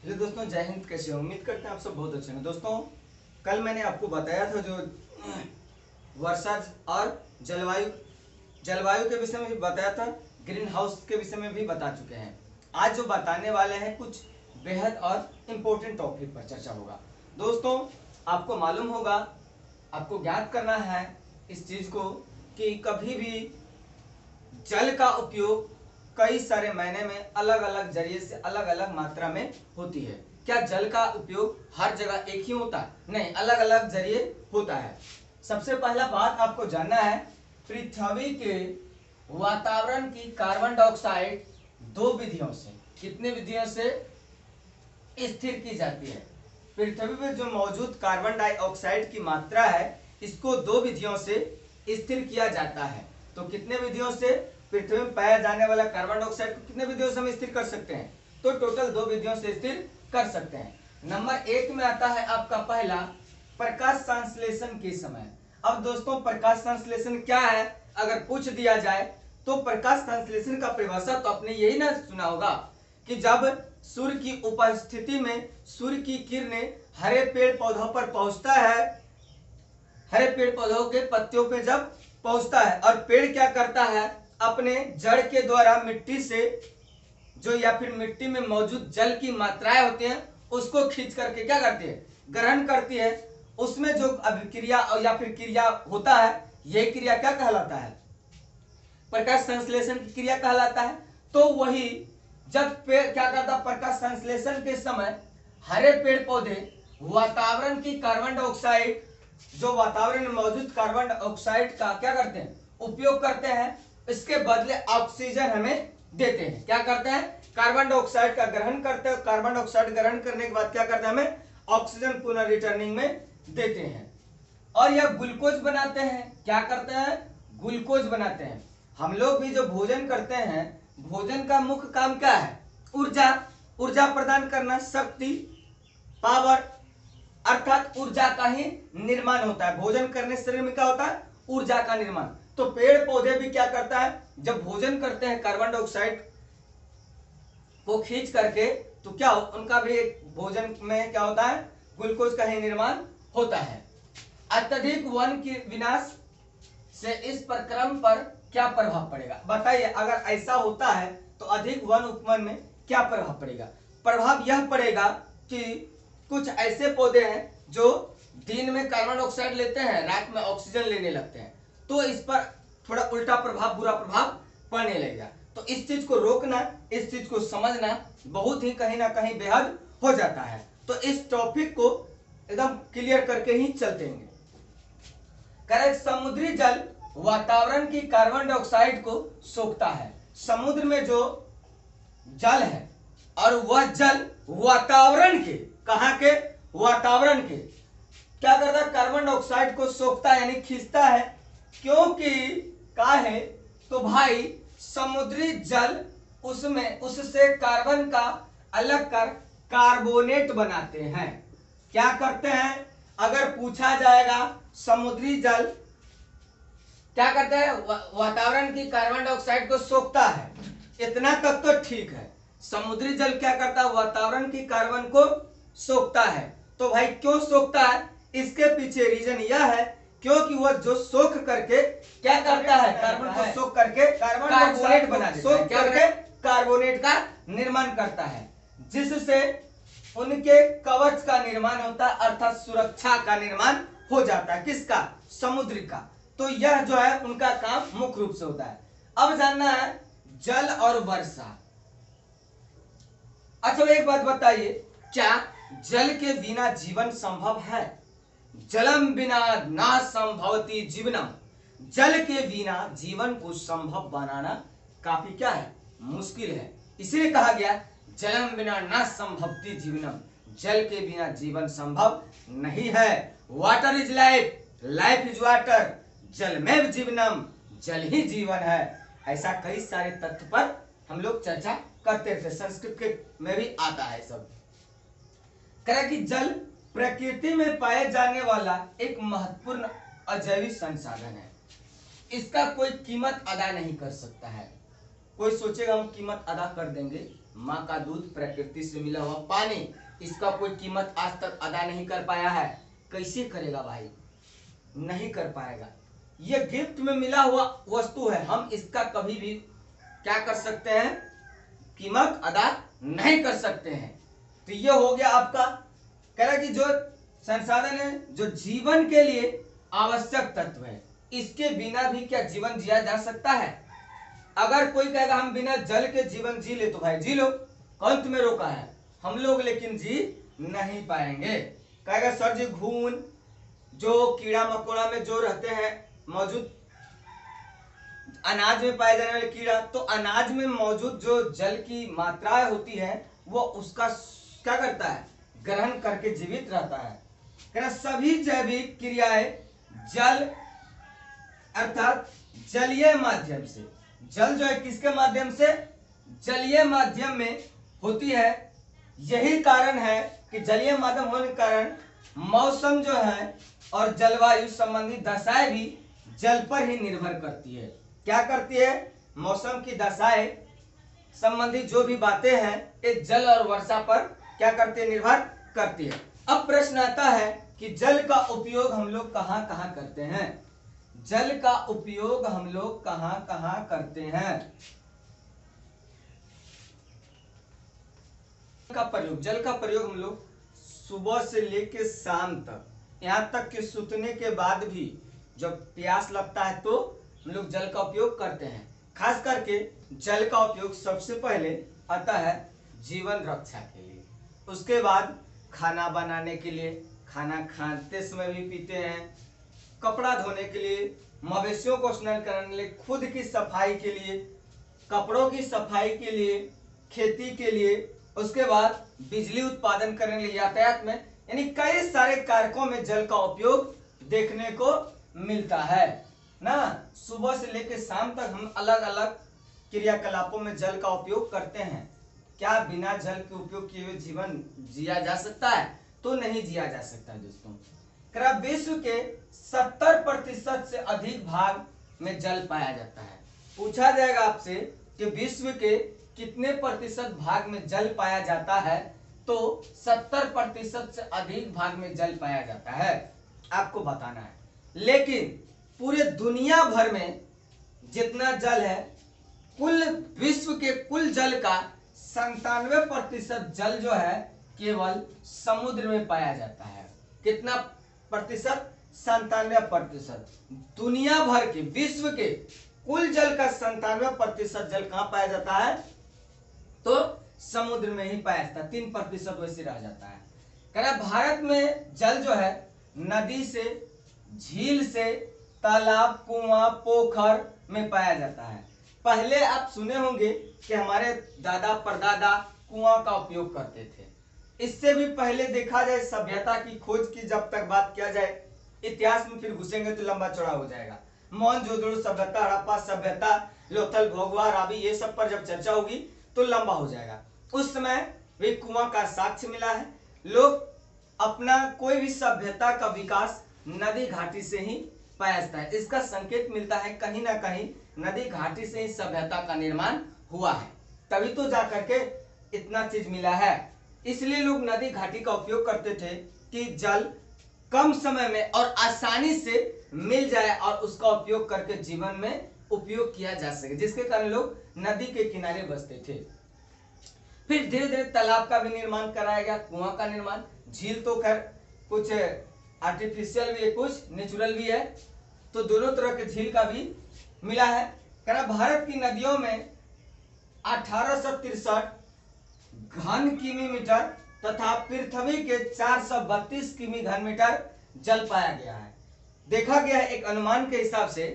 Hello दोस्तों, जय हिंद। कैसे हो? उम्मीद करते हैं आप सब बहुत अच्छे हैं। दोस्तों, कल मैंने आपको बताया था जो वर्षा और जलवायु जलवायु के विषय में भी बताया था, ग्रीन हाउस के विषय में भी बता चुके हैं। आज जो बताने वाले हैं कुछ बेहद और इम्पोर्टेंट टॉपिक पर चर्चा होगा। दोस्तों, आपको मालूम होगा, आपको ज्ञात करना है इस चीज को कि कभी भी जल का उपयोग कई सारे महीने में अलग अलग जरिए से अलग अलग मात्रा में होती है। क्या जल का उपयोग हर जगह एक ही होता है? नहीं, अलग अलग जरिए होता है। सबसे पहला बात आपको जानना है, पृथ्वी के वातावरण की कार्बन डाइऑक्साइड दो विधियों से, कितने विधियों से स्थिर की जाती है? पृथ्वी पर जो मौजूद कार्बन डाइऑक्साइड की मात्रा है, इसको दो विधियों से स्थिर किया जाता है। तो कितने विधियों से? पृथ्वी में पाया जाने वाला कार्बन डाइऑक्साइड को कितने विधियों से हम स्थिर कर सकते हैं? तो टोटल दो विधियों से स्थिर कर सकते हैं। नंबर एक में आता है आपका पहला, प्रकाश संश्लेषण के समय। अब दोस्तों, प्रकाश संश्लेषण क्या है अगर पूछ दिया जाए तो प्रकाश संश्लेषण का परिभाषा तो आपने यही ना सुना होगा कि जब सूर्य की उपस्थिति में सूर्य की किरणें हरे पेड़ पौधों पर पहुंचता है, हरे पेड़ पौधों के पत्तियों पे जब पहुंचता है और पेड़ क्या करता है, अपने जड़ के द्वारा मिट्टी से जो या फिर मिट्टी में मौजूद जल की मात्राएं होती हैं उसको खींच करके क्या करती है, ग्रहण करती है। उसमें जो अभिक्रिया या फिर क्रिया होता है, यह क्रिया क्या कहलाता है? प्रकाश संश्लेषण की क्रिया कहलाता है। तो वही जब पेड़ क्या करता, प्रकाश संश्लेषण के समय हरे पेड़ पौधे वातावरण की कार्बन डाइऑक्साइड, जो वातावरण में मौजूद कार्बन डाइऑक्साइड का क्या करते हैं, उपयोग करते हैं। इसके बदले ऑक्सीजन हमें देते हैं। क्या करते हैं? कार्बन डाइऑक्साइड का ग्रहण करते हैं। कार्बन डाइऑक्साइड ग्रहण करने के बाद क्या करते हैं, हमें ऑक्सीजन पुनः रिटर्निंग में देते हैं और यह ग्लूकोज बनाते हैं। क्या करते हैं? ग्लूकोज बनाते हैं। हम लोग भी जो भोजन करते हैं, भोजन का मुख्य काम क्या है? ऊर्जा, ऊर्जा प्रदान करना, शक्ति, पावर, अर्थात ऊर्जा का ही निर्माण होता है। भोजन करने से शरीर में क्या होता है? ऊर्जा का निर्माण। तो पेड़ पौधे भी क्या करता है, जब भोजन करते हैं कार्बन डाइऑक्साइड को खींच करके, तो क्या उनका भी भोजन में क्या होता है, ग्लूकोज का ही निर्माण होता है। अत्यधिक वन के विनाश से इस प्रक्रम पर क्या प्रभाव पड़ेगा? बताइए, अगर ऐसा होता है तो अधिक वन उपवन में क्या प्रभाव पड़ेगा? प्रभाव यह पड़ेगा कि कुछ ऐसे पौधे हैं जो दिन में कार्बन डाइऑक्साइड लेते हैं, रात में ऑक्सीजन लेने लगते हैं, तो इस पर थोड़ा उल्टा प्रभाव, बुरा प्रभाव पड़ने लगेगा। तो इस चीज को रोकना, इस चीज को समझना बहुत ही कहीं ना कहीं बेहद हो जाता है। तो इस टॉपिक को एकदम क्लियर करके ही चलते हैं। करेक्ट। समुद्री जल वातावरण की कार्बन डाइऑक्साइड को सोखता है। समुद्र में जो जल है और वह जल वातावरण के, कहां के? वातावरण के क्या करता है? कार्बन डाइऑक्साइड को सोखता है, यानी खींचता है। क्योंकि क्या है, तो भाई समुद्री जल उसमें उससे कार्बन का अलग कर कार्बोनेट बनाते हैं। क्या करते हैं? अगर पूछा जाएगा समुद्री जल क्या करता है, वातावरण की कार्बन डाइऑक्साइड को सोखता है, इतना तक तो ठीक है। समुद्री जल क्या करता है? वातावरण की कार्बन को सोखता है। तो भाई क्यों सोखता है? इसके पीछे रीजन यह है क्योंकि वह जो सोख करके क्या करता है, कार्बन को सोख करके कार्बोनेट बना देता है। क्या करके? कार्बोनेट का निर्माण करता है, जिससे उनके कवच का निर्माण होता है, अर्थात सुरक्षा का निर्माण हो जाता है। किसका? समुद्र का। तो यह जो है उनका काम मुख्य रूप से होता है। अब जानना है जल और वर्षा। अच्छा, एक बात बताइए, क्या जल के बिना जीवन संभव है? जलम बिना ना संभवती जीवनम। जल के बिना जीवन को संभव बनाना काफी क्या है, मुश्किल है। इसलिए कहा गया जलम बिना ना संभवती जीवनम, जल के बिना जीवन संभव नहीं है। Water is life, life is water, जल में जीवनम, जल ही जीवन है। ऐसा कई सारे तथ्य पर हम लोग चर्चा करते थे, संस्कृत के में भी आता है सब। कह कि जल प्रकृति में पाए जाने वाला एक महत्वपूर्ण अजैविक संसाधन है। इसका कोई कीमत अदा नहीं कर सकता है। कोई सोचेगा हम कीमत अदा कर देंगे, माँ का दूध, प्रकृति से मिला हुआ पानी, इसका कोई कीमत आज तक अदा नहीं कर पाया है। कैसे करेगा भाई? नहीं कर पाएगा। ये गिफ्ट में मिला हुआ वस्तु है, हम इसका कभी भी क्या कर सकते हैं? कीमत अदा नहीं कर सकते हैं। तो ये हो गया आपका, कह रहा कि जो संसाधन है, जो जीवन के लिए आवश्यक तत्व है, इसके बिना भी क्या जीवन जिया जा सकता है? अगर कोई कहेगा हम बिना जल के जीवन जी ले, तो भाई जी लो, कौन तुम्हें रोका है? हम लोग लेकिन जी नहीं पाएंगे। कहेगा सर जी घून, जो कीड़ा मकोड़ा में जो रहते हैं मौजूद, अनाज में पाए जाने वाले कीड़ा, तो अनाज में मौजूद जो जल की मात्राएं होती है वो उसका क्या करता है? ग्रहण करके जीवित रहता है। कहना सभी जैविक क्रियाएं जल अर्थात जलीय माध्यम से, जल जो है किसके माध्यम से? जलीय माध्यम में होती है। यही कारण है कि जलीय माध्यम होने के कारण मौसम जो है और जलवायु संबंधी दशाएं भी जल पर ही निर्भर करती है। क्या करती है? मौसम की दशाएं संबंधी जो भी बातें हैं ये जल और वर्षा पर क्या करती है? निर्भर करती है। अब प्रश्न आता है कि जल का उपयोग हम लोग कहाँ कहाँ करते हैं? जल का उपयोग हम लोग कहाँ कहाँ करते हैं? जल का प्रयोग हम लोग सुबह से लेकर शाम तक, यहाँ तक कि सूतने के बाद भी जब प्यास लगता है तो हम लोग जल का उपयोग करते हैं। खास करके जल का उपयोग सबसे पहले आता है जीवन रक्षा के लिए, उसके बाद खाना बनाने के लिए, खाना खाते समय भी पीते हैं, कपड़ा धोने के लिए, मवेशियों को स्नान कराने के लिए, खुद की सफाई के लिए, कपड़ों की सफाई के लिए, खेती के लिए, उसके बाद बिजली उत्पादन करने के लिए, यातायात में, यानी कई सारे कारकों में जल का उपयोग देखने को मिलता है ना। सुबह से लेकर शाम तक हम अलग अलग क्रियाकलापों में जल का उपयोग करते हैं। क्या बिना जल के उपयोग किए हुए जीवन जिया जा सकता है? तो नहीं जिया जा सकता दोस्तों। विश्व के 70% से अधिक भाग में जल पाया जाता है। पूछा जाएगा आपसे कि विश्व के कितने प्रतिशत भाग में जल पाया जाता है, तो 70% से अधिक भाग में जल पाया जाता है, आपको बताना है। लेकिन पूरे दुनिया भर में जितना जल है, कुल विश्व के कुल जल का 97% जल जो है केवल समुद्र में पाया जाता है। कितना प्रतिशत? 97%। दुनिया भर के, विश्व के कुल जल का 97% जल कहां पाया जाता है? तो समुद्र में ही पाया जाता है। 3% वैसे रह जाता है। कहना भारत में जल जो है नदी से, झील से, तालाब, कुआं, पोखर में पाया जाता है। पहले आप सुने होंगे कि हमारे दादा परदादा कुआं का उपयोग करते थे। इससे भी पहले देखा जाए सभ्यता की खोज की जब तक बात किया जाए, इतिहास में फिर घुसेंगे तो लंबा चौड़ा हो जाएगा। मोहनजोदड़ो सभ्यता, हड़प्पा सभ्यता, लोथल, भोगवा, रावी, ये सब पर जब चर्चा होगी तो लंबा हो जाएगा। उस समय वे कुआं का साक्ष्य मिला है। लोग अपना कोई भी सभ्यता का विकास नदी घाटी से ही पाया जाता है। इसका संकेत मिलता है कहीं ना कहीं नदी घाटी से ही सभ्यता का निर्माण हुआ है, तभी तो जाकर के इतना चीज मिला है। इसलिए लोग नदी घाटी का उपयोग करते थे कि जल कम समय में और आसानी से मिल जाए और उसका उपयोग करके जीवन में उपयोग किया जा सके, जिसके कारण लोग नदी के किनारे बसते थे। फिर धीरे धीरे तालाब का भी निर्माण कराया गया, कुआं का निर्माण, झील तो खैर कुछ आर्टिफिशियल भी है, कुछ नेचुरल भी है, तो दोनों तरह के झील का भी मिला है। कहना भारत की नदियों में 1863 घन किमी मीटर तथा पृथ्वी के 432 किमी घन मीटर जल पाया गया है। देखा गया है एक अनुमान के हिसाब से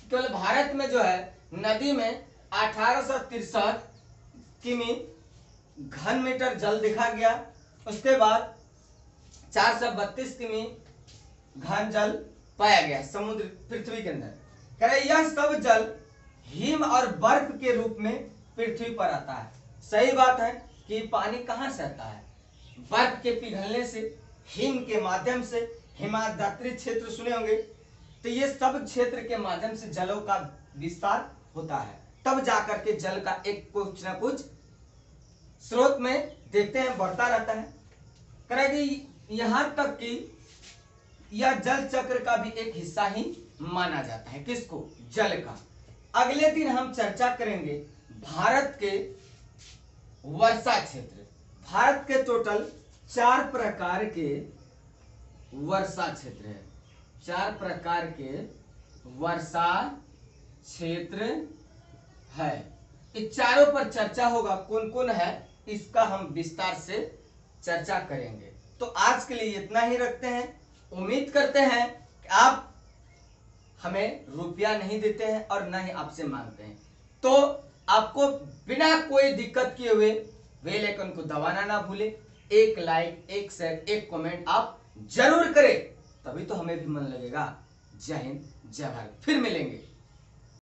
केवल भारत में जो है नदी में 1863 किमी घन मीटर जल देखा गया। उसके बाद 432 किमी घन जल पाया गया समुद्र, पृथ्वी के अंदर। कह रहे यह सब जल हिम और बर्फ के रूप में पृथ्वी पर आता है। सही बात है कि पानी कहां से आता है? बर्फ के पिघलने से, हिम के माध्यम से। हिमाद्री क्षेत्र सुने होंगे, तो ये सब क्षेत्र के माध्यम से जलों का विस्तार होता है, तब जाकर के जल का एक कुछ ना कुछ स्रोत में देखते हैं बढ़ता रहता है। करेगी यहां तक कि यह जल चक्र का भी एक हिस्सा ही माना जाता है। किसको? जल का। अगले दिन हम चर्चा करेंगे भारत के वर्षा क्षेत्र। भारत के टोटल 4 प्रकार के वर्षा क्षेत्र है। 4 प्रकार के वर्षा क्षेत्र है। इस चारों पर चर्चा होगा, कौन कौन है इसका हम विस्तार से चर्चा करेंगे। तो आज के लिए इतना ही रखते हैं। उम्मीद करते हैं कि आप हमें रुपया नहीं देते हैं और न ही आपसे मांगते हैं, तो आपको बिना कोई दिक्कत किए हुए बेल आइकन को दबाना ना भूले। एक लाइक, एक शेयर, एक कमेंट आप जरूर करें, तभी तो हमें भी मन लगेगा। जय हिंद, जय भारत। फिर मिलेंगे।